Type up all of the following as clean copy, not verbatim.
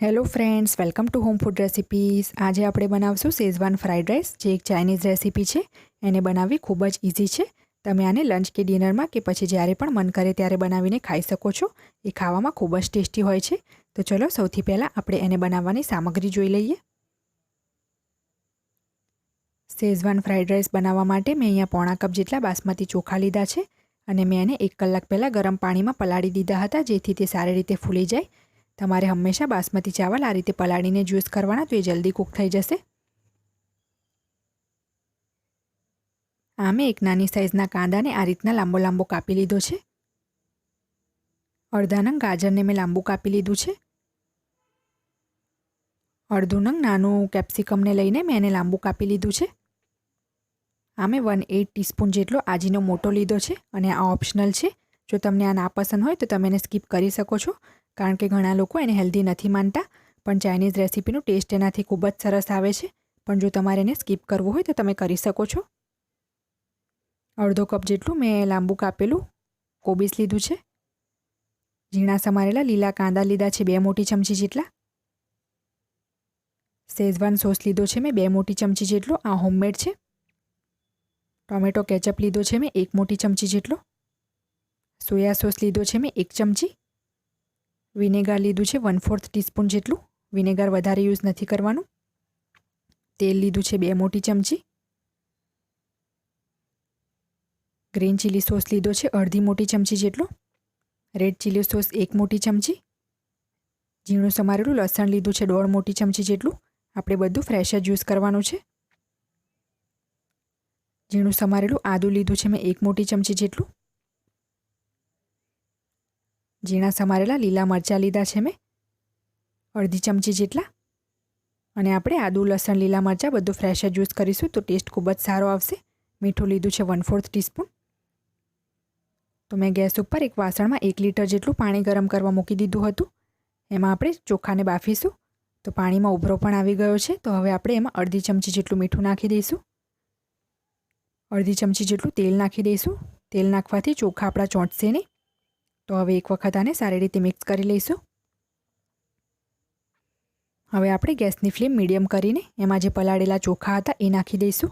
Hello friends, welcome to home food recipes. આજે આપણે બનાવશું શેઝવાન ફ્રાઈડ રાઈસ, જે એક ચાઇનીઝ રેસિપી છે. એને બનાવવી ખૂબ જ ઇઝી છે. તમે આને લંચ કે ડિનરમાં કે પછી જ્યારે પણ મન કરે ત્યારે બનાવીને ખાઈ શકો છો. એ ખાવામાં ખૂબ જ ટેસ્ટી હોય છે. તો ચલો સૌથી પહેલાં આપણે એને બનાવવાની સામગ્રી જોઈ લઈએ. શેઝવાન ફ્રાઈડ રાઈસ બનાવવા માટે મેં અહીંયા પોણા કપ જેટલા બાસમતી ચોખા લીધા છે અને મેં એને 1 કલાક પહેલાં ગરમ પાણીમાં પલાળી દીધા હતા, જેથી તે સારી રીતે ફૂલી જાય. તમારે હંમેશા બાસમતી ચાવલ આ રીતે પલાળીને જ યુઝ કરવાના, તો એ જલ્દી કૂક થઈ જશે. મેં એક નાની સાઇઝના કાંદાને આ રીતના લાંબો લાંબો કાપી લીધો છે. અડધા નંગ ગાજરને મેં લાંબુ કાપી લીધું છે. અડધું નંગ નાનું કેપ્સિકમને લઈને મેં એને લાંબુ કાપી લીધું છે. મેં 1/8 ટીસ્પૂન જેટલો આજીનો મોટો લીધો છે અને આ ઓપ્શનલ છે. જો તમને આ ના પસંદ હોય તો તમે એને સ્કીપ કરી શકો છો, કારણ કે ઘણા લોકો એને હેલ્ધી નથી માનતા, પણ ચાઇનીઝ રેસિપીનો ટેસ્ટ એનાથી ખૂબ જ સરસ આવે છે. પણ જો તમારે એને સ્કીપ કરવું હોય તો તમે કરી શકો છો. અડધો કપ જેટલું મેં લાંબુ કાપેલું કોબીસ લીધું છે. ઝીણા સમારેલા લીલા કાંદા લીધા છે 2 મોટી ચમચી જેટલા. શેઝવાન સોસ લીધો છે મેં 2 મોટી ચમચી જેટલો, આ હોમમેડ છે. ટોમેટો કેચઅપ લીધો છે મેં 1 મોટી ચમચી જેટલો. સોયા સોસ લીધો છે મેં 1 ચમચી. વિનેગર લીધું છે 1/4 ટીસ્પૂન જેટલું. વિનેગર વધારે યુઝ નથી કરવાનું. તેલ લીધું છે 2 મોટી ચમચી. ગ્રીન ચીલી સોસ લીધો છે અડધી મોટી ચમચી જેટલો. રેડ ચીલી સોસ 1 મોટી ચમચી. ઝીણું સમારેલું લસણ લીધું છે 1/2 મોટી ચમચી જેટલું. આપણે બધું ફ્રેશ જ યુઝ કરવાનું છે. ઝીણું સમારેલું આદું લીધું છે મેં 1 મોટી ચમચી જેટલું. ઝીણા સમારેલા લીલા મરચાં લીધા છે મેં અડધી ચમચી જેટલા. અને આપણે આદુ લસણ લીલા મરચાં બધું ફ્રેશ જ યુઝ કરીશું, તો ટેસ્ટ ખૂબ જ સારો આવશે. મીઠું લીધું છે 1/4 ટીસ્પૂન. તો મેં ગેસ ઉપર એક વાસણમાં 1 લીટર જેટલું પાણી ગરમ કરવા મૂકી દીધું હતું. એમાં આપણે ચોખાને બાફીશું. તો પાણીમાં ઉભરો પણ આવી ગયો છે. તો હવે આપણે એમાં અડધી ચમચી જેટલું મીઠું નાખી દઈશું. અડધી ચમચી જેટલું તેલ નાખી દઈશું. તેલ નાખવાથી ચોખા આપણા ચોંટશે નહીં. તો હવે એક વખત આને સારી રીતે મિક્સ કરી લઈશું. હવે આપણે ગેસની ફ્લેમ મીડિયમ કરીને એમાં જે પલાળેલા ચોખા હતા એ નાખી દઈશું.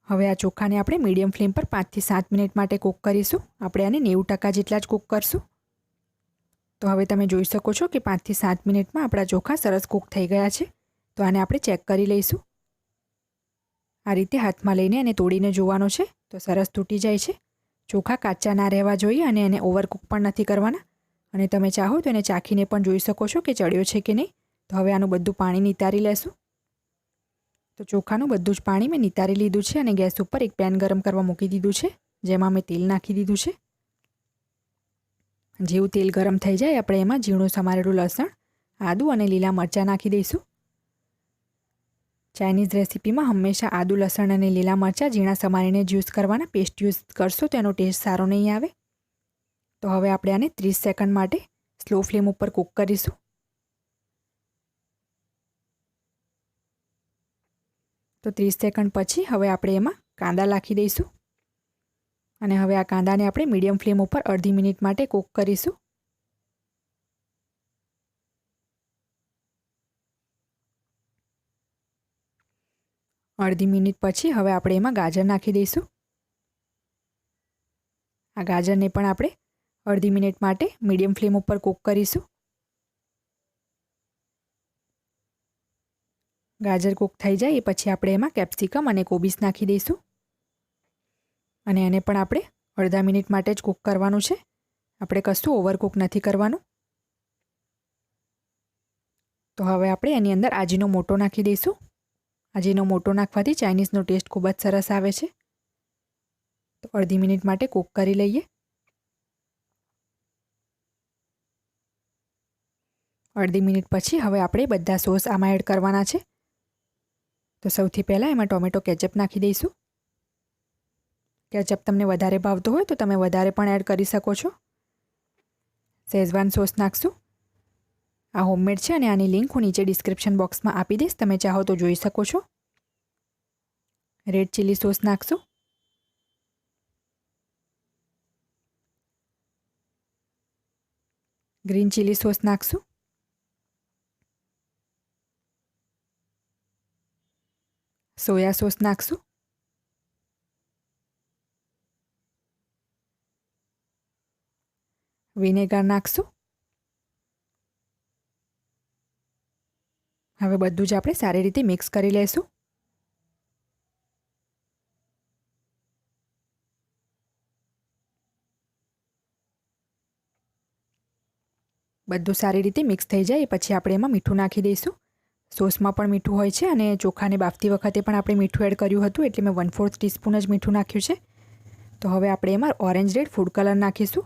હવે આ ચોખાને આપણે મીડિયમ ફ્લેમ પર 5 થી 7 મિનિટ માટે કૂક કરીશું. આપણે આને 90% જેટલા જ કૂક કરશું. તો હવે તમે જોઈ શકો છો કે 5 થી 7 મિનિટમાં આપણા ચોખા સરસ કૂક થઈ ગયા છે. તો આને આપણે ચેક કરી લઈશું. આ રીતે હાથમાં લઈને એને તોડીને જોવાનો છે, તો સરસ તૂટી જાય છે. ચોખા કાચા ના રહેવા જોઈએ અને એને ઓવરકુક પણ નથી કરવાના. અને તમે ચાહો તો એને ચાખીને પણ જોઈ શકો છો કે ચડ્યો છે કે નહીં. તો હવે આનું બધું પાણી નિતારી લેશું. તો ચોખાનું બધું જ પાણી મેં નિતારી લીધું છે અને ગેસ ઉપર એક પેન ગરમ કરવા મૂકી દીધું છે, જેમાં મેં તેલ નાખી દીધું છે. જેવું તેલ ગરમ થઈ જાય આપણે એમાં ઝીણું સમારેલું લસણ, આદું અને લીલા મરચાં નાખી દઈશું. ચાઇનીઝ રેસિપીમાં હંમેશા આદુ લસણ અને લીલા મરચાં ઝીણા સમારીને જ યુઝ કરવાના. પેસ્ટ યુઝ કરશો તો એનો ટેસ્ટ સારો નહીં આવે. તો હવે આપણે આને 30 સેકન્ડ માટે સ્લો ફ્લેમ ઉપર કૂક કરીશું. તો 30 સેકન્ડ પછી હવે આપણે એમાં કાંદા નાખી દઈશું. અને હવે આ કાંદાને આપણે મીડિયમ ફ્લેમ ઉપર અડધી મિનિટ માટે કૂક કરીશું. અડધી મિનિટ પછી હવે આપણે એમાં ગાજર નાખી દઈશું. આ ગાજરને પણ આપણે અડધી મિનિટ માટે મીડિયમ ફ્લેમ ઉપર કૂક કરીશું. ગાજર કૂક થઈ જાય એ પછી આપણે એમાં કેપ્સિકમ અને કોબીસ નાખી દઈશું. અને એને પણ આપણે અડધા મિનિટ માટે જ કૂક કરવાનું છે. આપણે કશું ઓવરકૂક નથી કરવાનું. તો હવે આપણે એની અંદર આજીનો મોટો નાખી દઈશું. આજીનો મોટો નાખવાથી ચાઇનીઝનો ટેસ્ટ ખૂબ જ સરસ આવે છે. તો અડધી મિનિટ માટે કૂક કરી લઈએ. અડધી મિનિટ પછી હવે આપણે બધા સોસ આમાં એડ કરવાના છે. તો સૌથી પહેલાં એમાં ટોમેટો કેચઅપ નાખી દઈશું. કેચઅપ તમને વધારે ભાવતો હોય તો તમે વધારે પણ એડ કરી શકો છો. શેઝવાન સોસ નાખશું. આ હોમમેડ છે અને આની લિંક હું નીચે ડિસ્ક્રિપ્શન બોક્સમાં આપી દઈશ. તમે ચાહો તો જોઈ શકો છો. રેડ ચીલી સોસ નાખશું. ગ્રીન ચીલી સોસ નાખશું, સોયા સોસ નાખશું, વિનેગર નાખશું. હવે બધું જ આપણે સારી રીતે મિક્સ કરી લઈશું. બધું સારી રીતે મિક્સ થઈ જાય પછી આપણે એમાં મીઠું નાખી દઈશું. સોસમાં પણ મીઠું હોય છે અને ચોખાને બાફતી વખતે પણ આપણે મીઠું એડ કર્યું હતું એટલે મેં 1/4 ટીસ્પૂન જ મીઠું નાખ્યું છે. તો હવે આપણે એમાં ઓરેન્જ રેડ ફૂડ કલર નાખીશું.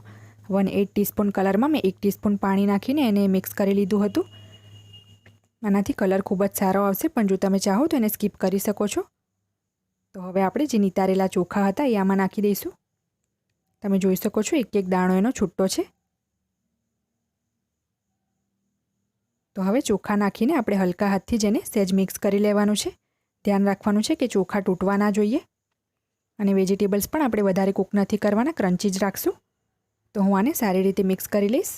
1/8 ટીસ્પૂન કલરમાં મેં 1 ટીસ્પૂન પાણી નાખીને એને મિક્સ કરી લીધું હતું. આનાથી કલર ખૂબ જ સારો આવશે, પણ જો તમે ચાહો તો એને સ્કીપ કરી શકો છો. તો હવે આપણે જે નિતારેલા ચોખા હતા એ આમાં નાખી દઈશું. તમે જોઈ શકો છો એક એક દાણો એનો છૂટો છે. તો હવે ચોખા નાખીને આપણે હલકા હાથથી જેને સહેજ મિક્સ કરી લેવાનું છે. ધ્યાન રાખવાનું છે કે ચોખા તૂટવા ના જોઈએ. અને વેજીટેબલ્સ પણ આપણે વધારે કૂક નથી કરવાના, ક્રન્ચી જ રાખશું. તો હું આને સારી રીતે મિક્સ કરી લઈશ.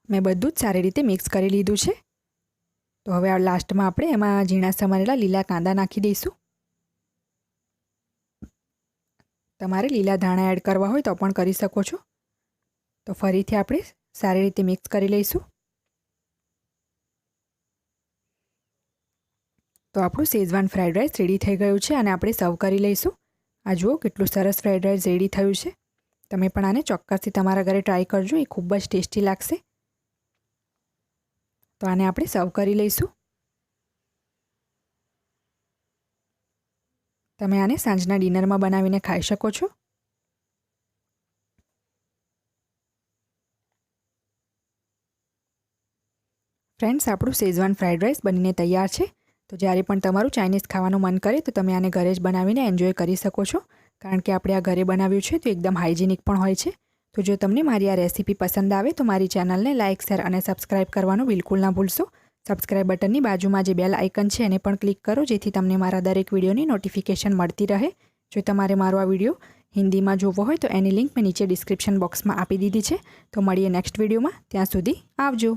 મેં બધું જ સારી રીતે મિક્સ કરી લીધું છે. તો હવે લાસ્ટમાં આપણે એમાં ઝીણા સમારેલા લીલા કાંદા નાખી દઈશું. તમારે લીલા ધાણા એડ કરવા હોય તો પણ કરી શકો છો. તો ફરીથી આપણે સારી રીતે મિક્સ કરી લઈશું. તો આપણું શેઝવાન ફ્રાઈડ રાઈસ રેડી થઈ ગયું છે અને આપણે સર્વ કરી લઈશું. આ જુઓ કેટલું સરસ ફ્રાઈડ રાઈસ રેડી થયું છે. તમે પણ આને ચોક્કસથી તમારા ઘરે ટ્રાય કરજો, એ ખૂબ જ ટેસ્ટી લાગશે. તો આને આપણે સર્વ કરી લઈશું. તમે આને સાંજના ડિનરમાં બનાવીને ખાઈ શકો છો. ફ્રેન્ડ્સ, આપણું શેઝવાન ફ્રાઈડ રાઈસ બનીને તૈયાર છે. તો જ્યારે પણ તમારું ચાઇનીઝ ખાવાનું મન કરે તો તમે આને ઘરે જ બનાવીને એન્જોય કરી શકો છો. કારણ કે આપણે આ ઘરે બનાવ્યું છે તો એકદમ હાઇજેનિક પણ હોય છે. તો જો તમને મારી આ રેસીપી પસંદ આવે તો મારી ચેનલને લાઇક, શેર અને સબસ્ક્રાઇબ કરવાનું બિલકુલ ના ભૂલશો. સબસ્ક્રાઇબ બટનની બાજુમાં જે બેલ આઇકન છે એને પણ ક્લિક કરો, જેથી તમને મારા દરેક વિડીયોની નોટિફિકેશન મળતી રહે. જો તમારે મારો આ વિડીયો હિન્દીમાં જોવો હોય તો એની લિંક મેં નીચે ડિસ્ક્રિપ્શન બોક્સમાં આપી દીધી છે. તો મળીએ નેક્સ્ટ વિડીયોમાં. ત્યાં સુધી આવજો.